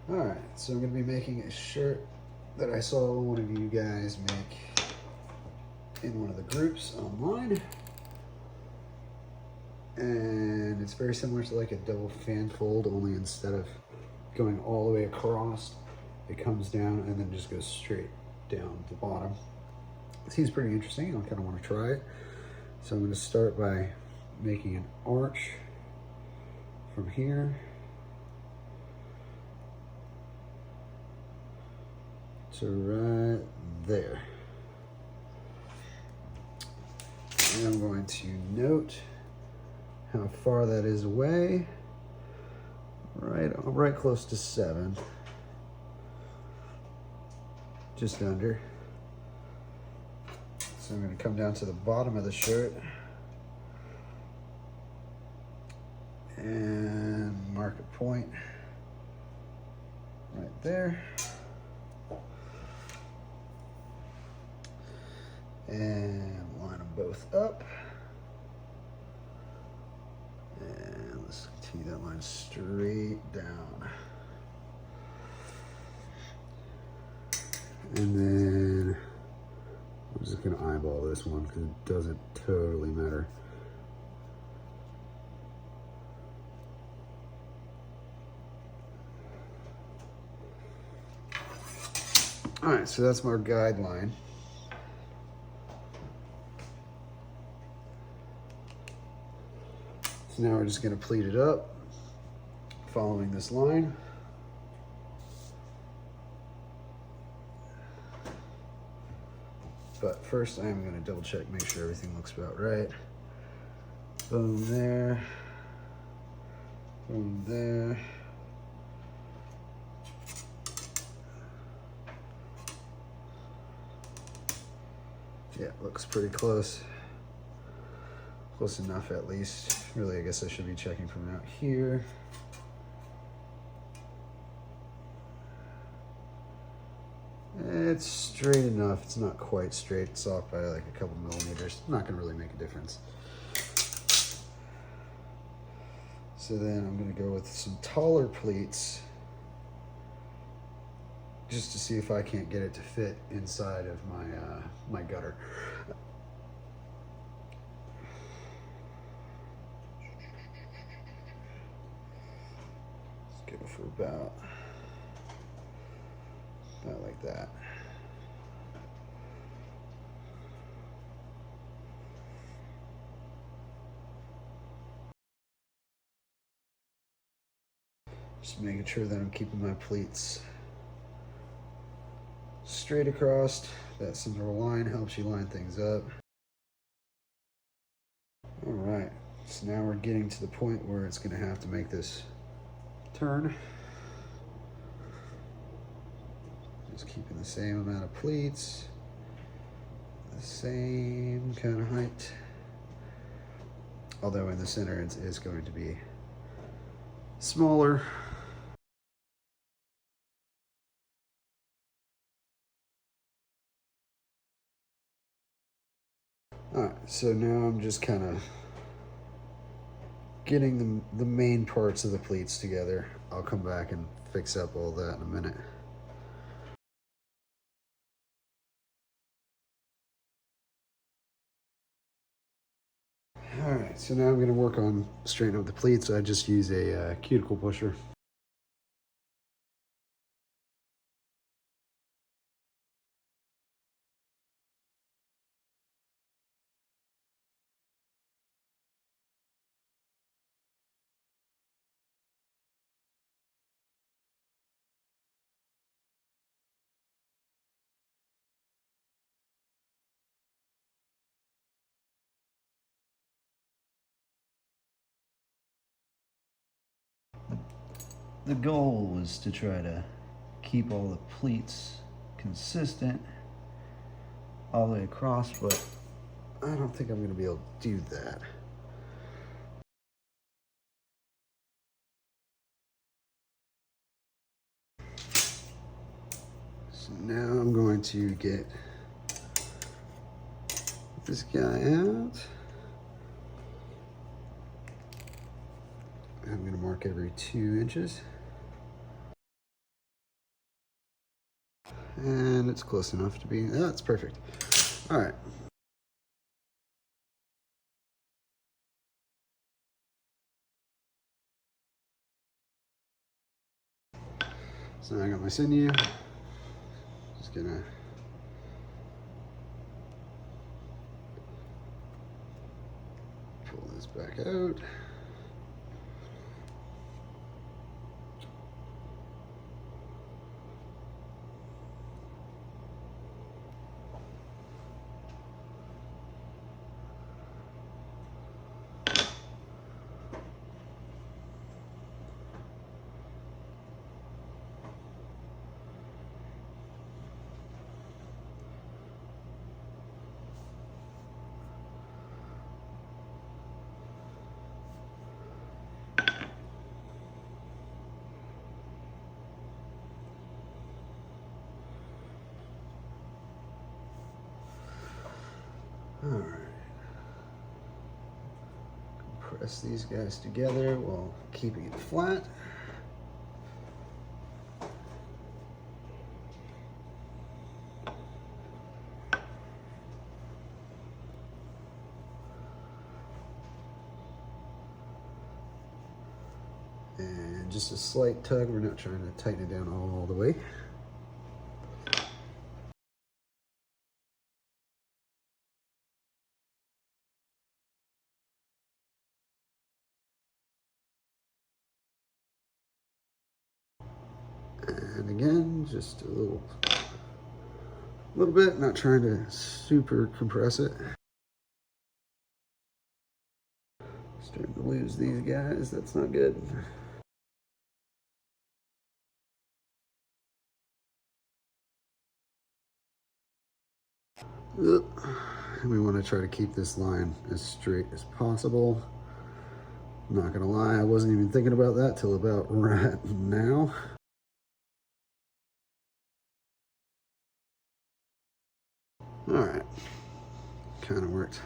Alright, so I'm going to be making a shirt that I saw one of you guys make in one of the groups online. And it's very similar to like a double fan fold, only instead of going all the way across, it comes down and then just goes straight down the bottom. It seems pretty interesting. I kind of want to try it. So I'm going to start by making an arch from here to right there. And I'm going to note how far that is away. Right close to 7. Just under. So I'm going to come down to the bottom of the shirt and mark a point right there. And line them both up. And let's continue that line straight down. And then I'm just going to eyeball this one because it doesn't totally matter. All right, so that's my guideline. So now we're just going to pleat it up, following this line. But first I'm going to double check, make sure everything looks about right. Boom there. Boom there. Yeah, looks pretty close. Close enough at least. Really, I guess I should be checking from out here. It's straight enough. It's not quite straight. It's off by like a couple millimeters. Not gonna really make a difference. So then I'm gonna go with some taller pleats just to see if I can't get it to fit inside of my gutter. Let's go for about like that. Just making sure that I'm keeping my pleats straight across. That center line helps you line things up. All right, so now we're getting to the point where it's gonna have to make this turn. Just keeping the same amount of pleats, the same kind of height. Although in the center it is going to be smaller. All right, so now I'm just kind of getting the main parts of the pleats together. I'll come back and fix up all that in a minute. All right, so now I'm going to work on straightening up the pleats. I just use a cuticle pusher. The goal was to try to keep all the pleats consistent all the way across, but I don't think I'm going to be able to do that. So now I'm going to get this guy out. I'm going to mark every 2 inches. And it's close enough to be, that's perfect. All right. So now I got my sinew. Just gonna pull this back out. All right. Press these guys together while keeping it flat. And just a slight tug. We're not trying to tighten it down all the way. And again, just a little bit, not trying to super compress it. Starting to lose these guys, that's not good. And we want to try to keep this line as straight as possible. I'm not gonna lie, I wasn't even thinking about that till about right now. All right, kind of worked.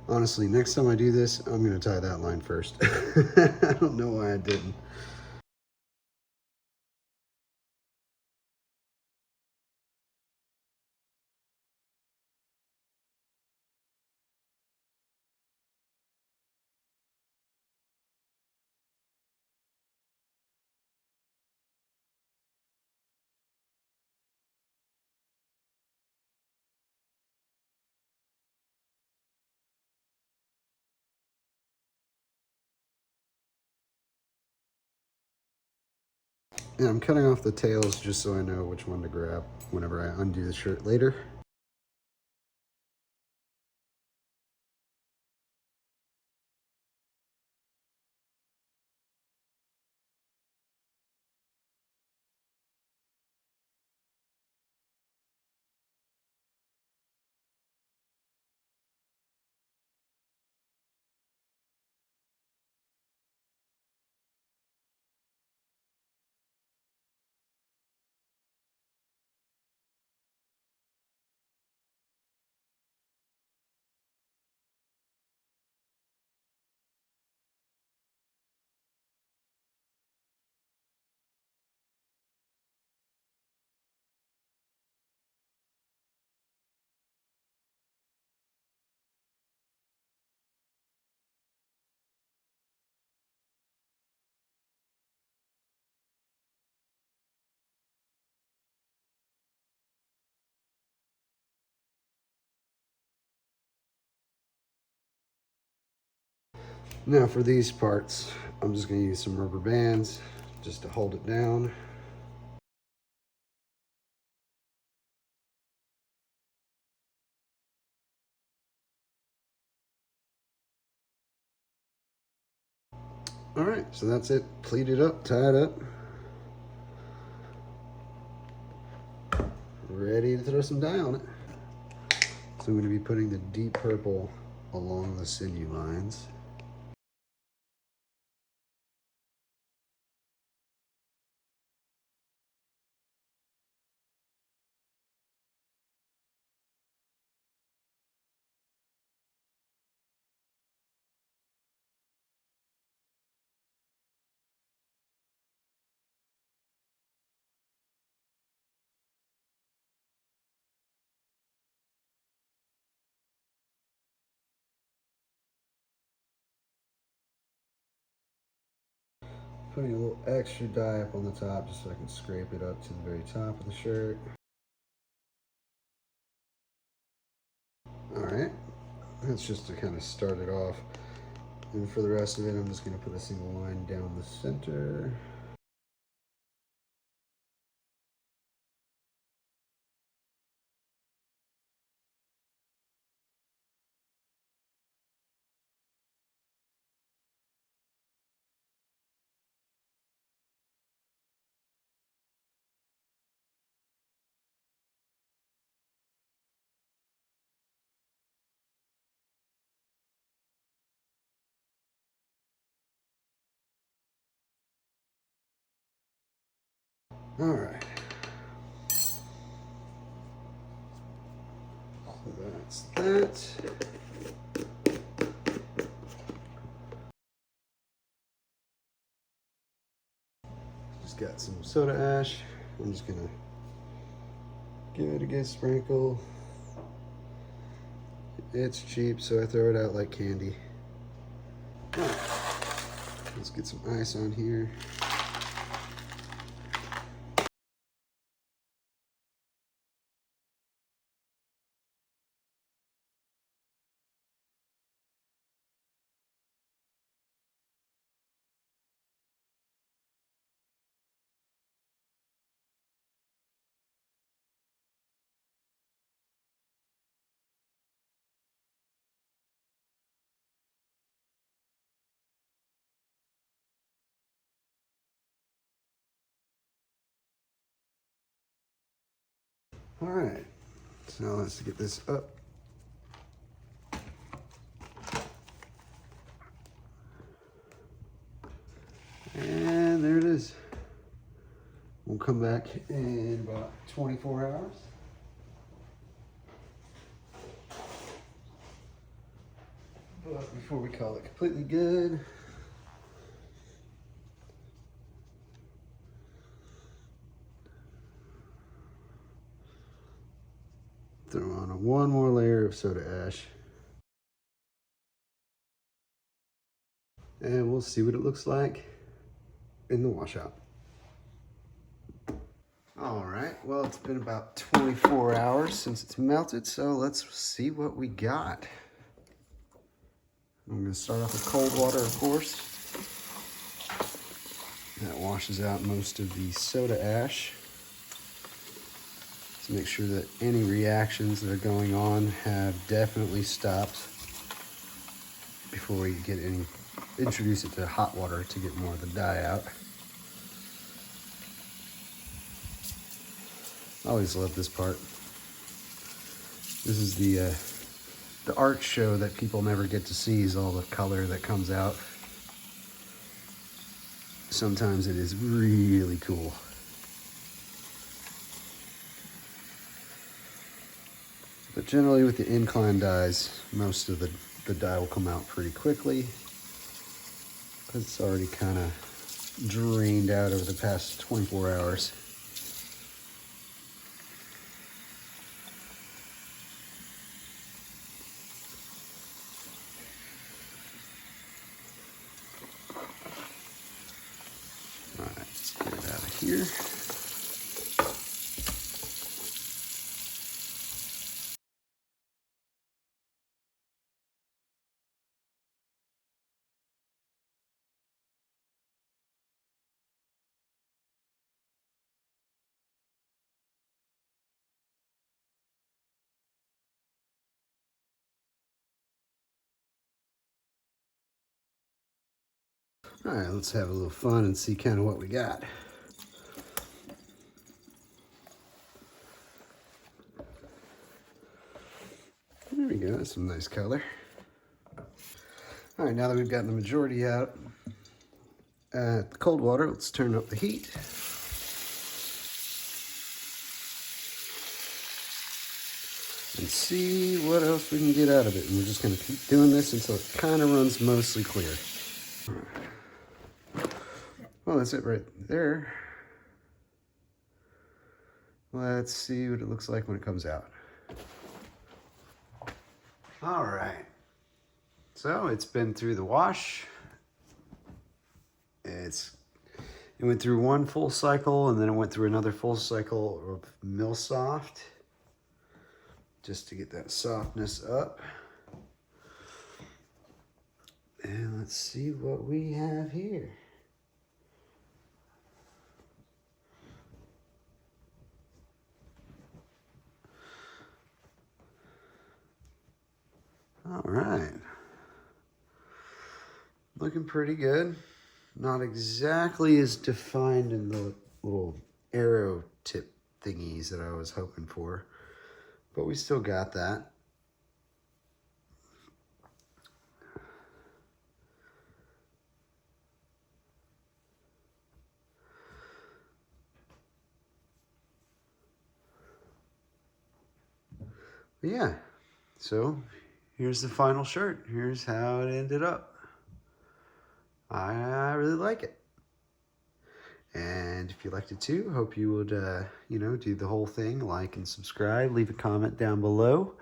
Honestly, next time I do this, I'm gonna tie that line first. I don't know why I didn't. And I'm cutting off the tails just so I know which one to grab whenever I undo the shirt later. Now for these parts, I'm just gonna use some rubber bands just to hold it down. All right, so that's it, pleated up, tied up. Ready to throw some dye on it. So I'm gonna be putting the deep purple along the sinew lines. putting a little extra dye up on the top just so I can scrape it up to the very top of the shirt. All right, that's just to kind of start it off. And for the rest of it, I'm just going to put a single line down the center. All right. So that's that. Just got some soda ash. I'm just gonna give it a good sprinkle. It's cheap, so I throw it out like candy. All right. Let's get some ice on here. All right, so let's get this up. And there it is. We'll come back in about 24 hours. But before we call it completely good, throw on one more layer of soda ash. And we'll see what it looks like in the washout. All right, well, it's been about 24 hours since it's melted, so let's see what we got. I'm gonna start off with cold water, of course. That washes out most of the soda ash. To make sure that any reactions that are going on have definitely stopped before we get introduce it to hot water to get more of the dye out. I always love this part. This is the art show that people never get to see, is all the color that comes out. Sometimes it is really cool. But generally with the incline dyes, most of the dye will come out pretty quickly because it's already kind of drained out over the past 24 hours. All right, let's get it out of here. All right, let's have a little fun and see kind of what we got. There we go, that's some nice color. All right, now that we've gotten the majority out at the cold water, let's turn up the heat. And see what else we can get out of it. And we're just gonna keep doing this until it kind of runs mostly clear. All right. Well, that's it right there. Let's see what it looks like when it comes out. All right. So it's been through the wash. It's It went through one full cycle, and then it went through another full cycle of Mill Soft, just to get that softness up. And let's see what we have here. All right. Looking pretty good. Not exactly as defined in the little arrow tip thingies that I was hoping for, but we still got that. But yeah, so here's the final shirt. Here's how it ended up. I really like it. And if you liked it too, hope you would, do the whole thing, like and subscribe, leave a comment down below,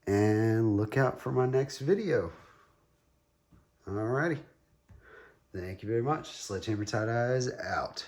and look out for my next video. Alrighty. Thank you very much. Sledgehammer Tie-Dyes out.